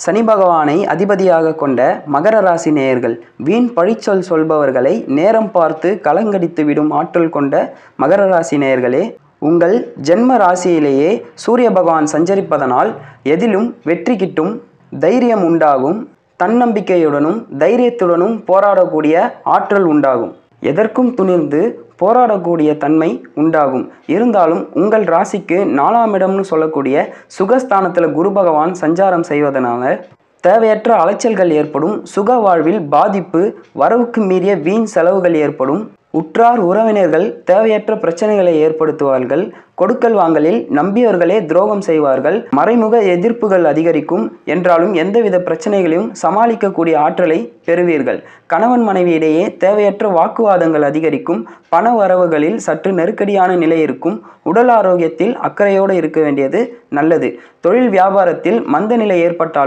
சனி பகவானை அதிபதியாக கொண்ட மகர ராசி நேயர்கள், வீண் பழிச்சொல் சொல்பவர்களை நேரம் பார்த்து கலங்கடித்து விடும் ஆற்றல் கொண்ட மகர ராசி நேயர்களே, உங்கள் ஜென்ம ராசியிலேயே சூரிய பகவான் சஞ்சரிப்பதனால் எதிலும் வெற்றி கிட்டும், தைரியம் உண்டாகும், தன்னம்பிக்கையுடனும் தைரியத்துடனும் போராடக்கூடிய ஆற்றல் உண்டாகும், எதற்கும் துணிந்து போராடக்கூடிய தன்மை உண்டாகும். இருந்தாலும் உங்கள் ராசிக்கு 4ஆம் இடம்னு சொல்லக்கூடிய சுகஸ்தானத்தில் குரு பகவான் சஞ்சாரம் செய்வதனால தேவையற்ற அலைச்சல்கள் ஏற்படும், சுக வாழ்வில் பாதிப்பு, வரவுக்கு மீறிய வீண் செலவுகள் ஏற்படும், உற்றார் உறவினர்கள் தேவையற்ற பிரச்சனைகளை ஏற்படுத்துவார்கள், கொடுக்கல் வாங்கலில் நம்பியவர்களே துரோகம் செய்வார்கள், மறைமுக எதிர்ப்புகள் அதிகரிக்கும். என்றாலும் எந்தவித பிரச்சனைகளையும் சமாளிக்கக்கூடிய ஆற்றலை பெறுவீர்கள். கணவன் மனைவியிடையே தேவையற்ற வாக்குவாதங்கள் அதிகரிக்கும், பண வரவுகளில் சற்று நெருக்கடியான நிலை இருக்கும், உடல் ஆரோக்கியத்தில் அக்கறையோடு இருக்க வேண்டியது நல்லது. தொழில் வியாபாரத்தில் மந்த நிலை ஏற்பட்டாலும்